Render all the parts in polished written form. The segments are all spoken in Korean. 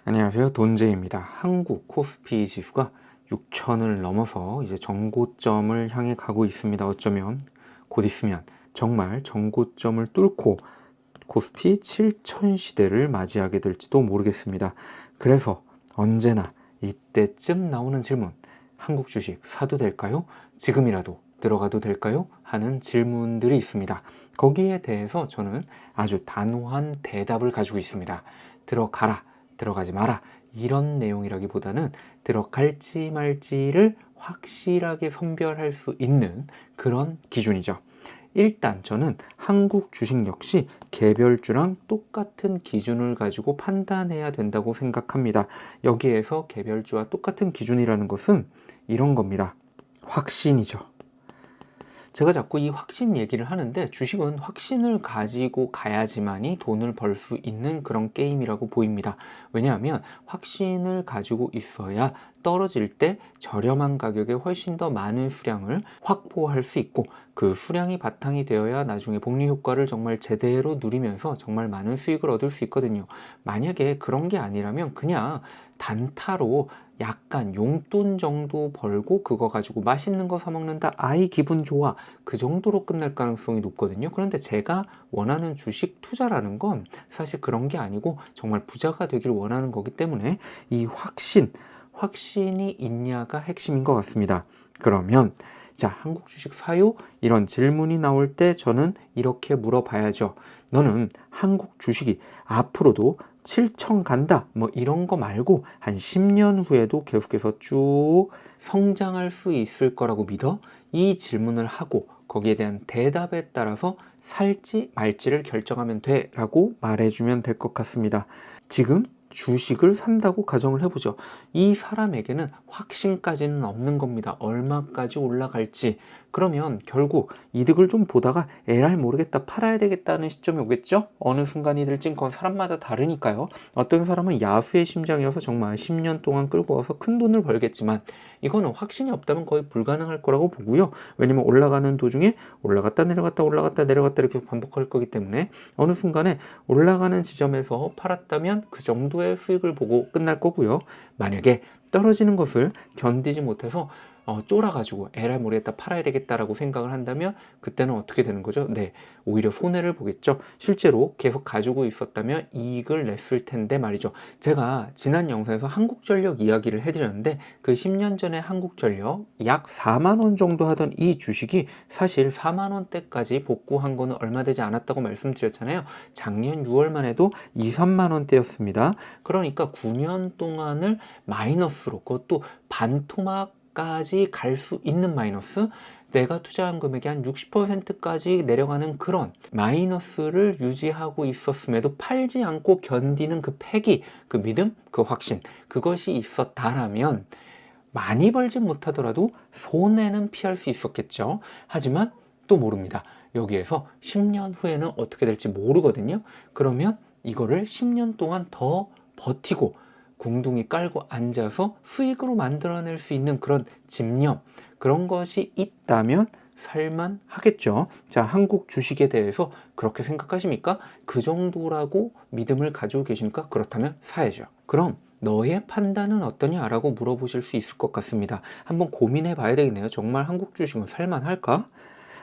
안녕하세요. 돈재입니다. 한국 코스피 지수가 6천을 넘어서 이제 정고점을 향해 가고 있습니다. 어쩌면 곧 있으면 정말 정고점을 뚫고 코스피 7천 시대를 맞이하게 될지도 모르겠습니다. 그래서 언제나 이때쯤 나오는 질문, 한국 주식 사도 될까요? 지금이라도 들어가도 될까요? 하는 질문들이 있습니다. 거기에 대해서 저는 아주 단호한 대답을 가지고 있습니다. 들어가라, 들어가지 마라, 이런 내용이라기보다는 들어갈지 말지를 확실하게 선별할 수 있는 그런 기준이죠. 일단 저는 한국 주식 역시 개별주랑 똑같은 기준을 가지고 판단해야 된다고 생각합니다. 여기에서 개별주와 똑같은 기준이라는 것은 이런 겁니다. 확신이죠. 제가 자꾸 이 확신 얘기를 하는데 주식은 확신을 가지고 가야지만이 돈을 벌 수 있는 그런 게임이라고 보입니다. 왜냐하면 확신을 가지고 있어야 떨어질 때 저렴한 가격에 훨씬 더 많은 수량을 확보할 수 있고, 그 수량이 바탕이 되어야 나중에 복리 효과를 정말 제대로 누리면서 정말 많은 수익을 얻을 수 있거든요. 만약에 그런 게 아니라면 그냥 단타로 약간 용돈 정도 벌고 그거 가지고 맛있는 거 사 먹는다, 아이 기분 좋아, 그 정도로 끝날 가능성이 높거든요. 그런데 제가 원하는 주식 투자라는 건 사실 그런 게 아니고 정말 부자가 되길 원하는 거기 때문에 이 확신이 있냐가 핵심인 것 같습니다. 그러면 자, 한국 주식 사요? 이런 질문이 나올 때 저는 이렇게 물어봐야죠. 너는 한국 주식이 앞으로도 7천 간다, 뭐 이런 거 말고 한 10년 후에도 계속해서 쭉 성장할 수 있을 거라고 믿어? 이 질문을 하고 거기에 대한 대답에 따라서 살지 말지를 결정하면 돼 라고 말해주면 될 것 같습니다. 지금 주식을 산다고 가정을 해보죠. 이 사람에게는 확신까지는 없는 겁니다. 얼마까지 올라갈지. 그러면 결국 이득을 좀 보다가 에랄 모르겠다, 팔아야 되겠다는 시점이 오겠죠? 어느 순간이될진 그건 사람마다 다르니까요. 어떤 사람은 야수의 심장이어서 정말 10년 동안 끌고 와서 큰 돈을 벌겠지만 이거는 확신이 없다면 거의 불가능할 거라고 보고요. 왜냐면 올라가는 도중에 올라갔다 내려갔다 올라갔다 내려갔다 이렇게 반복할 거기 때문에 어느 순간에 올라가는 지점에서 팔았다면 그 정도의 수익을 보고 끝날 거고요. 만약에 떨어지는 것을 견디지 못해서 쫄아가지고 에라 모르겠다, 팔아야 되겠다라고 생각을 한다면 그때는 어떻게 되는 거죠? 네, 오히려 손해를 보겠죠. 실제로 계속 가지고 있었다면 이익을 냈을 텐데 말이죠. 제가 지난 영상에서 한국전력 이야기를 해드렸는데 그 10년 전에 한국전력 약 4만 원 정도 하던 이 주식이 사실 4만 원대까지 복구한 거는 얼마 되지 않았다고 말씀드렸잖아요. 작년 6월만 해도 2, 3만 원대였습니다. 그러니까 9년 동안을 마이너스로, 그것도 반토막 까지 갈 수 있는 마이너스, 내가 투자한 금액의 한 60%까지 내려가는 그런 마이너스를 유지하고 있었음에도 팔지 않고 견디는 그 패기, 그 믿음, 그 확신, 그것이 있었다라면 많이 벌진 못하더라도 손해는 피할 수 있었겠죠. 하지만 또 모릅니다. 여기에서 10년 후에는 어떻게 될지 모르거든요. 그러면 이거를 10년 동안 더 버티고 궁둥이 깔고 앉아서 수익으로 만들어낼 수 있는 그런 집념, 그런 것이 있다면 살만 하겠죠. 자, 한국 주식에 대해서 그렇게 생각하십니까? 그 정도라고 믿음을 가지고 계십니까? 그렇다면 사야죠. 그럼 너의 판단은 어떠냐라고 물어보실 수 있을 것 같습니다. 한번 고민해 봐야 되겠네요. 정말 한국 주식은 살만할까?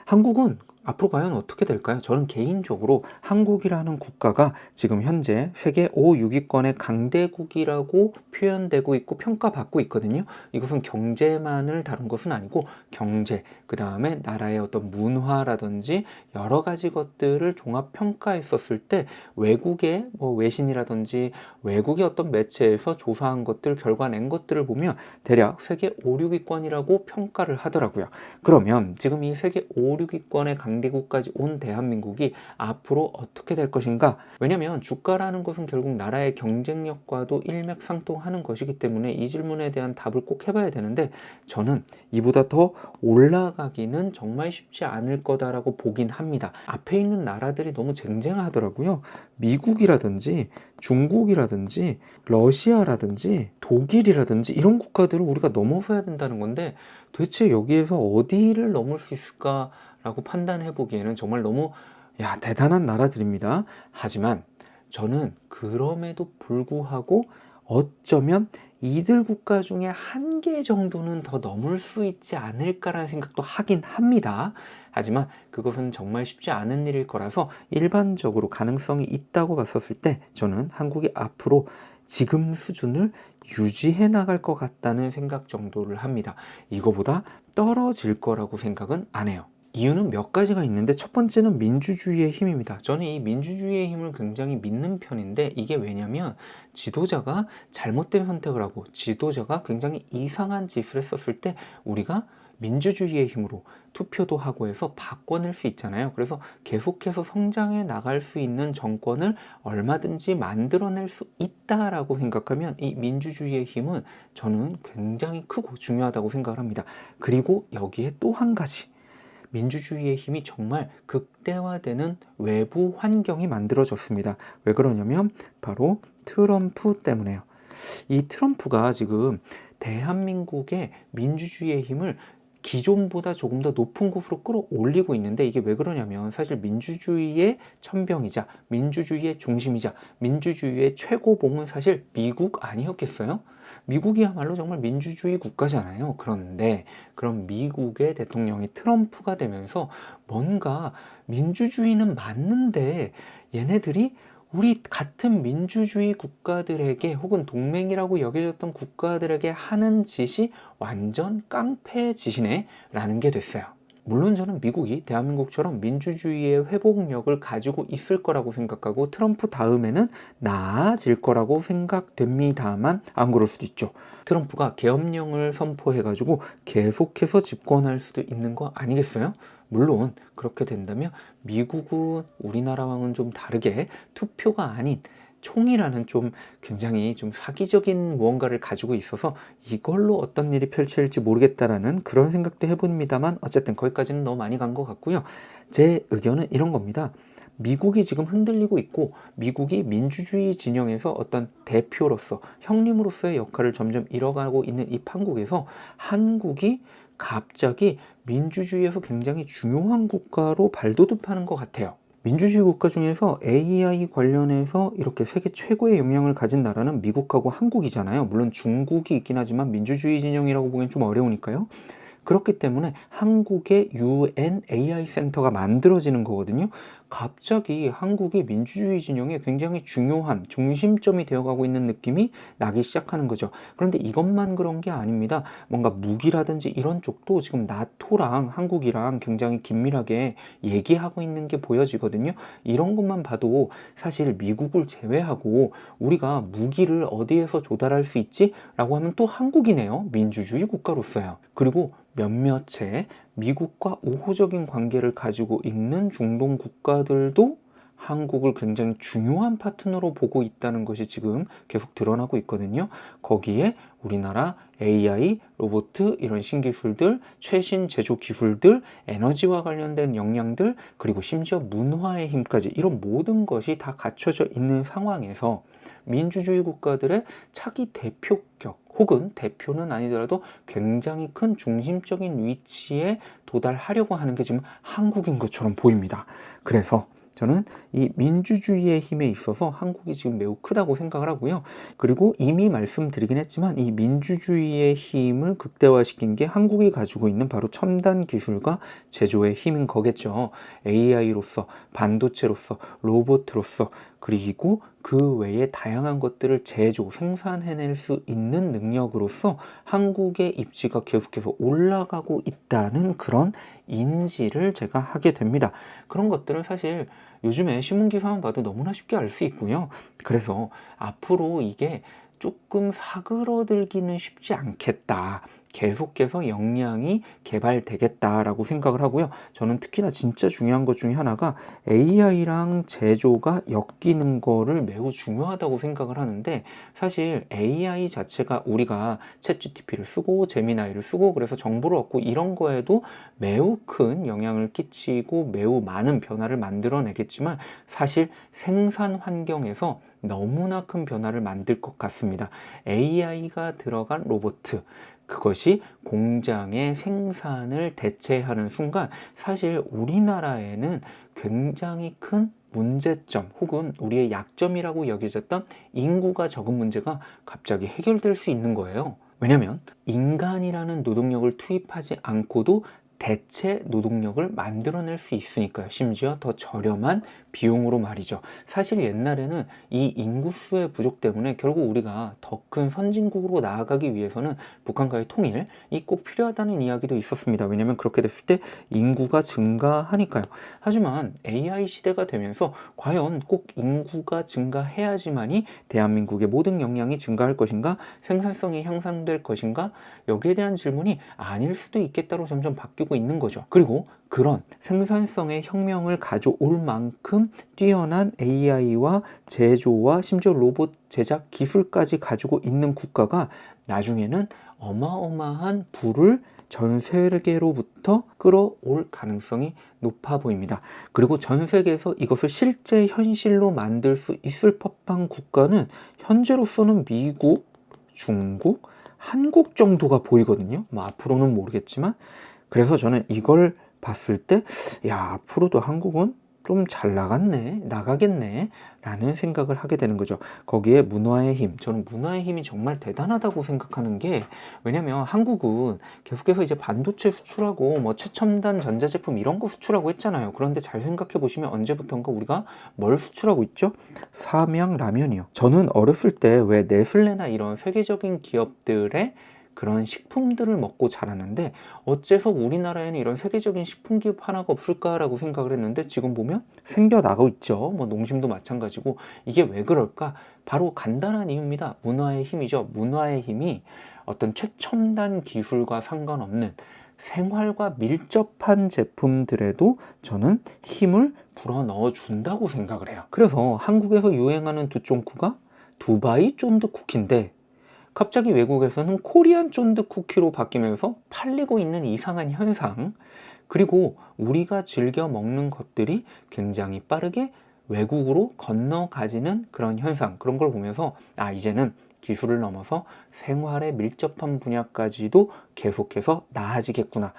한국은 앞으로 과연 어떻게 될까요? 저는 개인적으로 한국이라는 국가가 지금 현재 세계 5, 6위권의 강대국이라고 표현되고 있고 평가받고 있거든요. 이것은 경제만을 다룬 것은 아니고 경제, 그 다음에 나라의 어떤 문화라든지 여러 가지 것들을 종합 평가했었을 때 외국의 외신이라든지 외국의 어떤 매체에서 조사한 것들, 결과 낸 것들을 보면 대략 세계 5, 6위권이라고 평가를 하더라고요. 그러면 지금 이 세계 5, 6위권의 강대국까지 온 대한민국이 앞으로 어떻게 될 것인가? 왜냐하면 주가라는 것은 결국 나라의 경쟁력과도 일맥상통하는 것이기 때문에 이 질문에 대한 답을 꼭 해봐야 되는데 저는 이보다 더 올라가기는 정말 쉽지 않을 거다라고 보긴 합니다. 앞에 있는 나라들이 너무 쟁쟁하더라고요. 미국이라든지 중국이라든지 러시아라든지 독일이라든지 이런 국가들을 우리가 넘어서야 된다는 건데 도대체 여기에서 어디를 넘을 수 있을까라고 판단해 보기에는 정말 너무 대단한 나라들입니다. 하지만 저는 그럼에도 불구하고 어쩌면 이들 국가 중에 한 개 정도는 더 넘을 수 있지 않을까라는 생각도 하긴 합니다. 하지만 그것은 정말 쉽지 않은 일일 거라서 일반적으로 가능성이 있다고 봤었을 때 저는 한국이 앞으로 지금 수준을 유지해 나갈 것 같다는 생각 정도를 합니다. 이거보다 떨어질 거라고 생각은 안 해요. 이유는 몇 가지가 있는데 첫 번째는 민주주의의 힘입니다. 저는 이 민주주의의 힘을 굉장히 믿는 편인데 이게 왜냐면 지도자가 잘못된 선택을 하고 지도자가 굉장히 이상한 짓을 했었을 때 우리가 민주주의의 힘으로 투표도 하고 해서 바꿔낼 수 있잖아요. 그래서 계속해서 성장해 나갈 수 있는 정권을 얼마든지 만들어낼 수 있다라고 생각하면 이 민주주의의 힘은 저는 굉장히 크고 중요하다고 생각을 합니다. 그리고 여기에 또 한 가지 민주주의의 힘이 정말 극대화되는 외부 환경이 만들어졌습니다. 왜 그러냐면 바로 트럼프 때문에요. 이 트럼프가 지금 대한민국의 민주주의의 힘을 기존보다 조금 더 높은 곳으로 끌어올리고 있는데 이게 왜 그러냐면 사실 민주주의의 천병이자 민주주의의 중심이자 민주주의의 최고봉은 사실 미국 아니었겠어요? 미국이야말로 정말 민주주의 국가잖아요. 그런데 그럼 미국의 대통령이 트럼프가 되면서 뭔가 민주주의는 맞는데 얘네들이 우리 같은 민주주의 국가들에게 혹은 동맹이라고 여겨졌던 국가들에게 하는 짓이 완전 깡패 짓이네 라는 게 됐어요. 물론 저는 미국이 대한민국처럼 민주주의의 회복력을 가지고 있을 거라고 생각하고 트럼프 다음에는 나아질 거라고 생각됩니다만 안 그럴 수도 있죠. 트럼프가 계엄령을 선포해가지고 계속해서 집권할 수도 있는 거 아니겠어요? 물론 그렇게 된다면 미국은 우리나라와는 좀 다르게 투표가 아닌 총이라는 좀 굉장히 좀 사기적인 무언가를 가지고 있어서 이걸로 어떤 일이 펼쳐질지 모르겠다라는 그런 생각도 해봅니다만 어쨌든 거기까지는 너무 많이 간 것 같고요. 제 의견은 이런 겁니다. 미국이 지금 흔들리고 있고 미국이 민주주의 진영에서 어떤 대표로서 형님으로서의 역할을 점점 잃어가고 있는 이 판국에서 한국이 갑자기 민주주의에서 굉장히 중요한 국가로 발돋움하는 것 같아요. 민주주의 국가 중에서 AI 관련해서 이렇게 세계 최고의 영향을 가진 나라는 미국하고 한국이잖아요. 물론 중국이 있긴 하지만 민주주의 진영이라고 보기엔 좀 어려우니까요. 그렇기 때문에 한국의 UN AI 센터가 만들어지는 거거든요. 갑자기 한국이 민주주의 진영에 굉장히 중요한 중심점이 되어가고 있는 느낌이 나기 시작하는 거죠. 그런데 이것만 그런 게 아닙니다. 뭔가 무기라든지 이런 쪽도 지금 나토랑 한국이랑 굉장히 긴밀하게 얘기하고 있는 게 보여지거든요. 이런 것만 봐도 사실 미국을 제외하고 우리가 무기를 어디에서 조달할 수 있지? 라고 하면 또 한국이네요. 민주주의 국가로서요. 그리고 몇몇의 미국과 우호적인 관계를 가지고 있는 중동 국가들도 한국을 굉장히 중요한 파트너로 보고 있다는 것이 지금 계속 드러나고 있거든요. 거기에 우리나라 AI, 로봇 이런 신기술들, 최신 제조 기술들, 에너지와 관련된 역량들, 그리고 심지어 문화의 힘까지 이런 모든 것이 다 갖춰져 있는 상황에서 민주주의 국가들의 차기 대표격 혹은 대표는 아니더라도 굉장히 큰 중심적인 위치에 도달하려고 하는 게 지금 한국인 것처럼 보입니다. 그래서 저는 이 민주주의의 힘에 있어서 한국이 지금 매우 크다고 생각을 하고요. 그리고 이미 말씀드리긴 했지만 이 민주주의의 힘을 극대화시킨 게 한국이 가지고 있는 바로 첨단 기술과 제조의 힘인 거겠죠. AI로서, 반도체로서, 로봇으로서, 그리고 그 외에 다양한 것들을 제조, 생산해낼 수 있는 능력으로서 한국의 입지가 계속해서 올라가고 있다는 그런 인지를 제가 하게 됩니다. 그런 것들은 사실 요즘에 신문기사만 봐도 너무나 쉽게 알 수 있고요. 그래서 앞으로 이게 조금 사그러들기는 쉽지 않겠다. 계속해서 역량이 개발되겠다라고 생각을 하고요. 저는 특히나 진짜 중요한 것 중에 하나가 AI랑 제조가 엮이는 거를 매우 중요하다고 생각을 하는데 사실 AI 자체가 우리가 챗GPT를 쓰고 제미나이를 쓰고 그래서 정보를 얻고 이런 거에도 매우 큰 영향을 끼치고 매우 많은 변화를 만들어내겠지만 사실 생산 환경에서 너무나 큰 변화를 만들 것 같습니다. AI가 들어간 로봇 그것이 공장의 생산을 대체하는 순간 사실 우리나라에는 굉장히 큰 문제점 혹은 우리의 약점이라고 여겨졌던 인구가 적은 문제가 갑자기 해결될 수 있는 거예요. 왜냐면 인간이라는 노동력을 투입하지 않고도 대체 노동력을 만들어낼 수 있으니까요. 심지어 더 저렴한 비용으로 말이죠. 사실 옛날에는 이 인구수의 부족 때문에 결국 우리가 더 큰 선진국으로 나아가기 위해서는 북한과의 통일이 꼭 필요하다는 이야기도 있었습니다. 왜냐하면 그렇게 됐을 때 인구가 증가하니까요. 하지만 AI 시대가 되면서 과연 꼭 인구가 증가해야지만이 대한민국의 모든 역량이 증가할 것인가? 생산성이 향상될 것인가? 여기에 대한 질문이 아닐 수도 있겠다로 점점 바뀌고 있는 거죠. 그리고 그런 생산성의 혁명을 가져올 만큼 뛰어난 AI와 제조와 심지어 로봇 제작 기술까지 가지고 있는 국가가 나중에는 어마어마한 부를 전 세계로부터 끌어올 가능성이 높아 보입니다. 그리고 전 세계에서 이것을 실제 현실로 만들 수 있을 법한 국가는 현재로서는 미국, 중국, 한국 정도가 보이거든요. 뭐 앞으로는 모르겠지만, 그래서 저는 이걸 봤을 때, 야, 앞으로도 한국은 좀 잘 나가겠네 라는 생각을 하게 되는 거죠. 거기에 문화의 힘, 저는 문화의 힘이 정말 대단하다고 생각하는 게, 왜냐면 한국은 계속해서 이제 반도체 수출하고 뭐 최첨단 전자제품 이런 거 수출하고 했잖아요. 그런데 잘 생각해 보시면 언제부턴가 우리가 뭘 수출하고 있죠? 삼양라면이요. 저는 어렸을 때 왜 네슬레나 이런 세계적인 기업들의 그런 식품들을 먹고 자랐는데, 어째서 우리나라에는 이런 세계적인 식품 기업 하나가 없을까라고 생각을 했는데, 지금 보면 생겨나고 있죠. 뭐 농심도 마찬가지고. 이게 왜 그럴까? 바로 간단한 이유입니다. 문화의 힘이죠. 문화의 힘이 어떤 최첨단 기술과 상관없는 생활과 밀접한 제품들에도 저는 힘을 불어넣어 준다고 생각을 해요. 그래서 한국에서 유행하는 두쫑쿠가 두바이 쫀드 쿠키인데, 갑자기 외국에서는 코리안 쫀드 쿠키로 바뀌면서 팔리고 있는 이상한 현상, 그리고 우리가 즐겨 먹는 것들이 굉장히 빠르게 외국으로 건너가지는 그런 현상, 그런 걸 보면서 이제는 기술을 넘어서 생활에 밀접한 분야까지도 계속해서 나아지겠구나.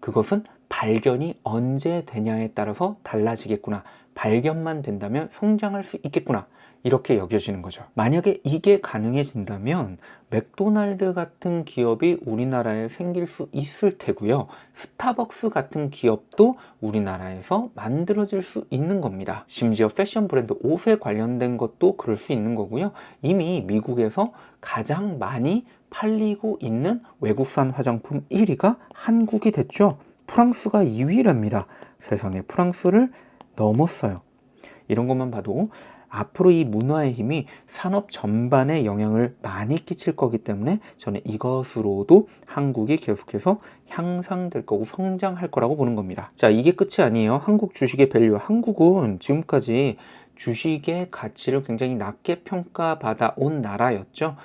그것은 발견이 언제 되냐에 따라서 달라지겠구나. 발견만 된다면 성장할 수 있겠구나. 이렇게 여겨지는 거죠. 만약에 이게 가능해진다면 맥도날드 같은 기업이 우리나라에 생길 수 있을 테고요. 스타벅스 같은 기업도 우리나라에서 만들어질 수 있는 겁니다. 심지어 패션 브랜드 옷에 관련된 것도 그럴 수 있는 거고요. 이미 미국에서 가장 많이 팔리고 있는 외국산 화장품 1위가 한국이 됐죠. 프랑스가 2위랍니다. 세상에, 프랑스를 넘었어요. 이런 것만 봐도 앞으로 이 문화의 힘이 산업 전반에 영향을 많이 끼칠 거기 때문에 저는 이것으로도 한국이 계속해서 향상될 거고 성장할 거라고 보는 겁니다. 자, 이게 끝이 아니에요. 한국 주식의 밸류. 한국은 지금까지 주식의 가치를 굉장히 낮게 평가받아 온 나라였죠.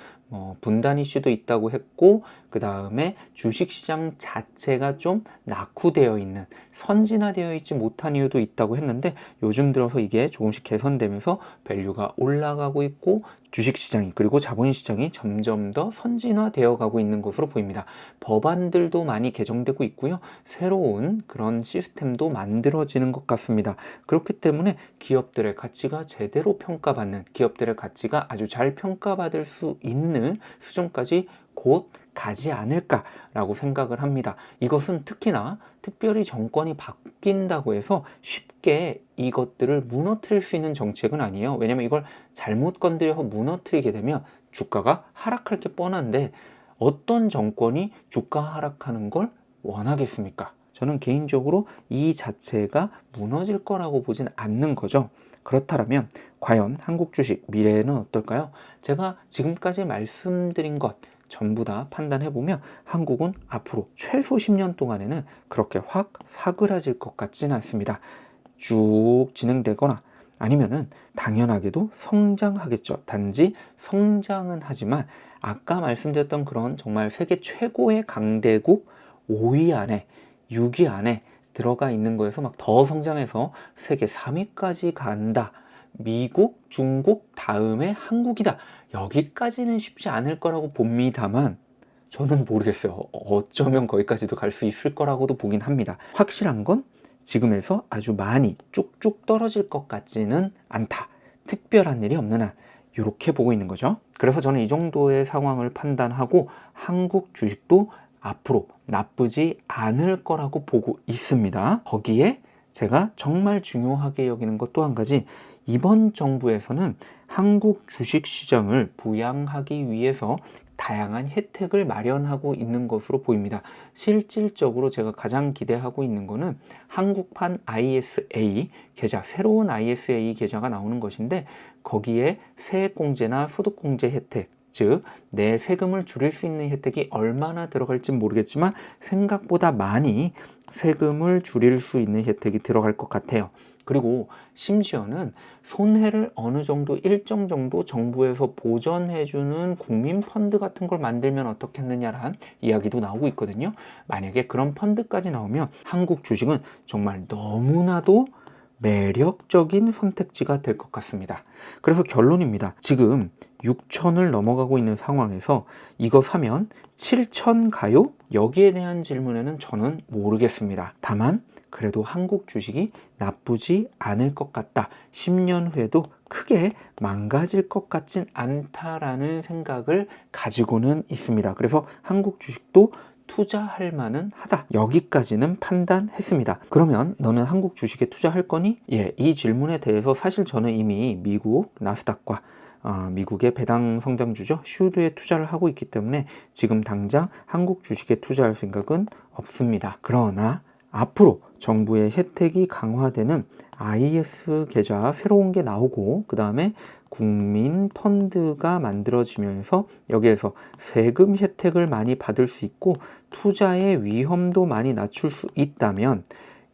분단 이슈도 있다고 했고, 그 다음에 주식시장 자체가 좀 낙후되어 있는, 선진화되어 있지 못한 이유도 있다고 했는데, 요즘 들어서 이게 조금씩 개선되면서 밸류가 올라가고 있고, 주식시장이 그리고 자본시장이 점점 더 선진화되어 가고 있는 것으로 보입니다. 법안들도 많이 개정되고 있고요. 새로운 그런 시스템도 만들어지는 것 같습니다. 그렇기 때문에 기업들의 가치가 제대로 평가받는, 기업들의 가치가 아주 잘 평가받을 수 있는 수준까지 곧 가지 않을까라고 생각을 합니다. 이것은 특별히 정권이 바뀐다고 해서 쉽게 이것들을 무너뜨릴 수 있는 정책은 아니에요. 왜냐면 이걸 잘못 건드려서 무너뜨리게 되면 주가가 하락할 게 뻔한데, 어떤 정권이 주가 하락하는 걸 원하겠습니까? 저는 개인적으로 이 자체가 무너질 거라고 보진 않는 거죠. 그렇다면 과연 한국 주식 미래에는 어떨까요? 제가 지금까지 말씀드린 것 전부 다 판단해보면 한국은 앞으로 최소 10년 동안에는 그렇게 확 사그라질 것 같지는 않습니다. 쭉 진행되거나 아니면은 당연하게도 성장하겠죠. 단지 성장은 하지만 아까 말씀드렸던 그런 정말 세계 최고의 강대국 5위 안에, 6위 안에 들어가 있는 거에서 막 더 성장해서 세계 3위까지 간다. 미국, 중국, 다음에 한국이다. 여기까지는 쉽지 않을 거라고 봅니다만, 저는 모르겠어요. 어쩌면 거기까지도 갈 수 있을 거라고도 보긴 합니다. 확실한 건 지금에서 아주 많이 쭉쭉 떨어질 것 같지는 않다. 특별한 일이 없는 한 이렇게 보고 있는 거죠. 그래서 저는 이 정도의 상황을 판단하고 한국 주식도 앞으로 나쁘지 않을 거라고 보고 있습니다. 거기에 제가 정말 중요하게 여기는 것 또 한 가지, 이번 정부에서는 한국 주식시장을 부양하기 위해서 다양한 혜택을 마련하고 있는 것으로 보입니다. 실질적으로 제가 가장 기대하고 있는 것은 한국판 ISA 계좌, 새로운 ISA 계좌가 나오는 것인데, 거기에 세액공제나 소득공제 혜택, 즉 내 세금을 줄일 수 있는 혜택이 얼마나 들어갈지 모르겠지만 생각보다 많이 세금을 줄일 수 있는 혜택이 들어갈 것 같아요. 그리고 심지어는 손해를 어느 정도 일정 정도 정부에서 보전해주는 국민 펀드 같은 걸 만들면 어떻겠느냐라는 이야기도 나오고 있거든요. 만약에 그런 펀드까지 나오면 한국 주식은 정말 너무나도 매력적인 선택지가 될 것 같습니다. 그래서 결론입니다. 지금 6천을 넘어가고 있는 상황에서 이거 사면 7천 가요? 여기에 대한 질문에는 저는 모르겠습니다. 다만 그래도 한국 주식이 나쁘지 않을 것 같다. 10년 후에도 크게 망가질 것 같진 않다라는 생각을 가지고는 있습니다. 그래서 한국 주식도 투자할 만은 하다. 여기까지는 판단했습니다. 그러면 너는 한국 주식에 투자할 거니? 예, 이 질문에 대해서 사실 저는 이미 미국 나스닥과 미국의 배당 성장주죠, 슈드에 투자를 하고 있기 때문에 지금 당장 한국 주식에 투자할 생각은 없습니다. 그러나 앞으로 정부의 혜택이 강화되는 IS 계좌 새로운 게 나오고, 그 다음에 국민 펀드가 만들어지면서 여기에서 세금 혜택을 많이 받을 수 있고 투자의 위험도 많이 낮출 수 있다면,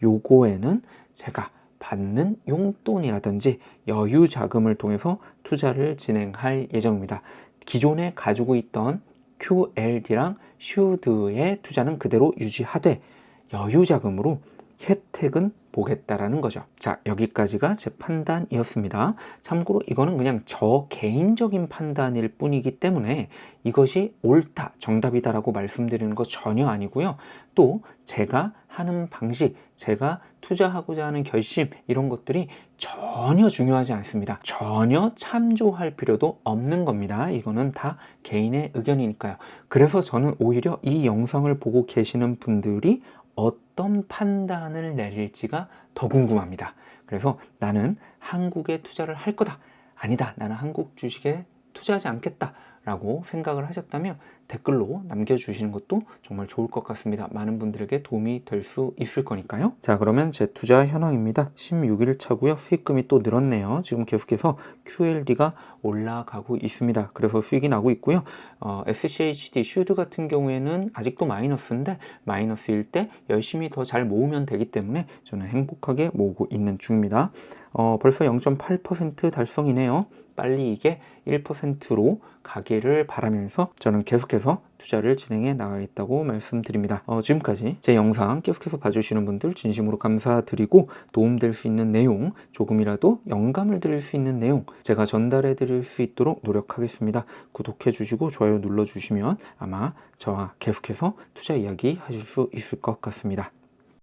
요거에는 제가 받는 용돈이라든지 여유 자금을 통해서 투자를 진행할 예정입니다. 기존에 가지고 있던 QLD랑 슈드의 투자는 그대로 유지하되 여유 자금으로 혜택은 보겠다라는 거죠. 자, 여기까지가 제 판단이었습니다. 참고로 이거는 그냥 저 개인적인 판단일 뿐이기 때문에 이것이 옳다, 정답이다라고 말씀드리는 거 전혀 아니고요. 또 제가 하는 방식, 제가 투자하고자 하는 결심, 이런 것들이 전혀 중요하지 않습니다. 전혀 참조할 필요도 없는 겁니다. 이거는 다 개인의 의견이니까요. 그래서 저는 오히려 이 영상을 보고 계시는 분들이 어떤 판단을 내릴지가 더 궁금합니다. 그래서 나는 한국에 투자를 할 거다, 아니다, 나는 한국 주식에 투자하지 않겠다 라고 생각을 하셨다면 댓글로 남겨주시는 것도 정말 좋을 것 같습니다. 많은 분들에게 도움이 될 수 있을 거니까요. 자, 그러면 제 투자 현황입니다. 16일 차고요. 수익금이 또 늘었네요. 지금 계속해서 QLD가 올라가고 있습니다. 그래서 수익이 나고 있고요. SCHD 슈드 같은 경우에는 아직도 마이너스인데, 마이너스일 때 열심히 더 잘 모으면 되기 때문에 저는 행복하게 모으고 있는 중입니다. 벌써 0.8% 달성이네요. 빨리 이게 1%로 가기를 바라면서 저는 계속해서 투자를 진행해 나가겠다고 말씀드립니다. 지금까지 제 영상 계속해서 봐주시는 분들 진심으로 감사드리고, 도움될 수 있는 내용, 조금이라도 영감을 드릴 수 있는 내용 제가 전달해 드릴 수 있도록 노력하겠습니다. 구독해 주시고 좋아요 눌러 주시면 아마 저와 계속해서 투자 이야기 하실 수 있을 것 같습니다.